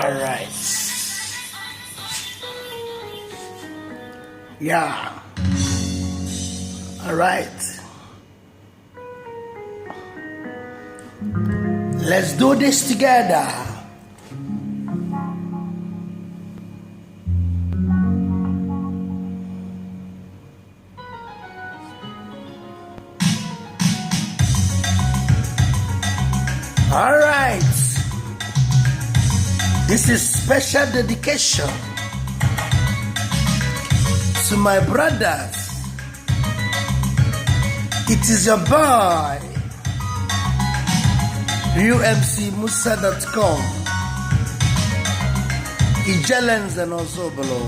All right. Yeah. All right. Let's do this together. All right. This is special dedication to my brothers. It is your boy, umcmusa.com. Ijelens and Ozobolo.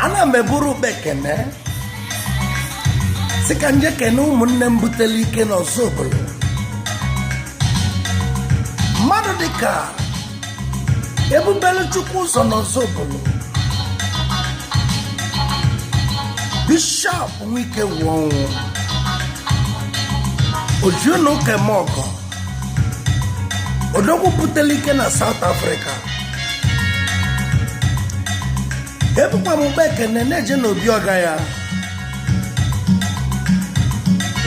Ana meburu bekene. Sikanje kenu munne mbuteli ken Ozobolo. Mmadụ dịka Ebubelechukwu ụzọ n'Ozobolo, Bishop Wike Wonwu, Ojuno Kemogo, Odogwu Putelike na South Africa. Ebukwa m bekene na-eje n'obi ọga ya,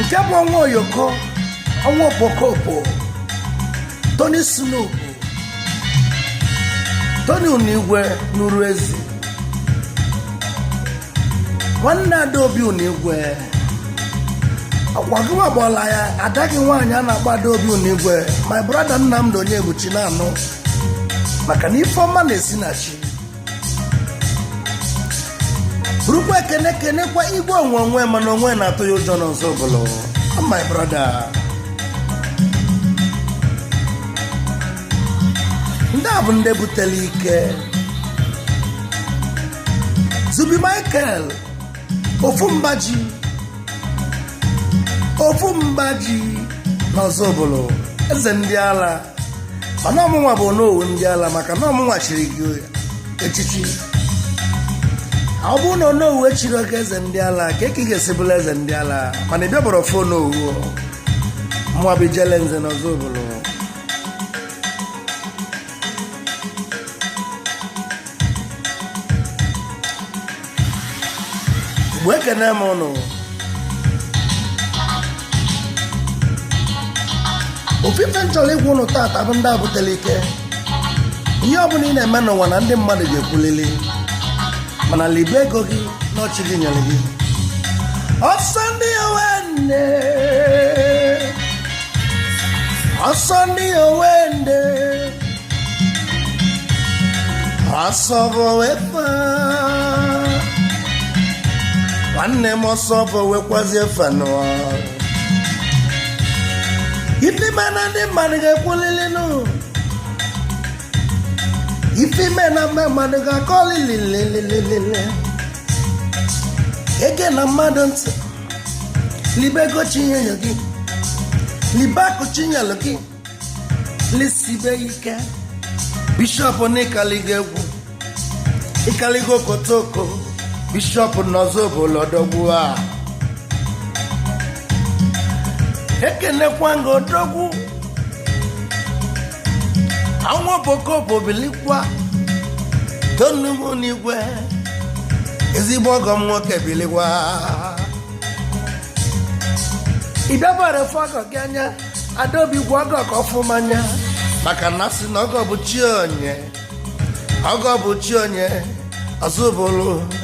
nke bụ ọnwa Oyoko, ọnwa Opokopo, Tony Snoop, Tony Unigwe Nuru Ezi, nwanne Adaobi Unigwe, akwagụwa gbọla ya adagị nwaanyị a na-agba Adaobi Unigwe, my brother Nnamdi Onyebuchi na-anụ maka na Ifeọma na-esi na chi. Burukwa ekene kenekwa igwe onwe mana onwe na-atụ ya ụjọ n'Ozobolo. Oh my brother. Ndị a bụ ndị butere ike. Zubi Michael ofu mbaji n'Ozobolo, eze ndị ala, mana ọmụnwa bụ n'owu ndị ala maka na ọmụnwa chiri gị echichi. Ọ bụ na n'owu echiri oge eze ndị ala ka ị ga-esi bụrụ eze ndị ala, mana ị bịabụrụ fo n'owu mụwa bụ Ijelenze n'Ozobolo. Ekene m ụnụ ofufe nchọrọ ịgwa ụnụ tata bụ ndị a butere ike. Ihe ọbụla ị na-eme n'ụwa na ndị mmadụ ga-ekwulili, mana libe ego gị na ọchị gị nyere gị. Ọsọ ndị owende, ọsọ ndị owende, ọsọ bụ wefa. Nwanne m ọsọ bụ wekwazie fanụọ. Ife ime na ndị mmadụ ga-ekwulili nụ. Ife ime na mmadụ ga-akọlililililile. Ege na mmadụ ntị. Libe ego chinyere gị. Libe akụ chinyere gị. Lisibe ike. Bishop n'ịkaligo egwu. Ịkaligo kotoko. Bishop n'Ozobolo odogwu a. Ekenekwa nga odogwu. Anwa Opokopo bilikwa. Tony Unigwe. Ezigbo ọgọ m nwoke bilikwa. Ịbịabara fọ ọgọ gị anya, Adaobi gwa ọgọ ka ọfụma anya. Maka na sị na ọgọ bụ chi onye. Ọgọ bụ chi onye. Ozobolo.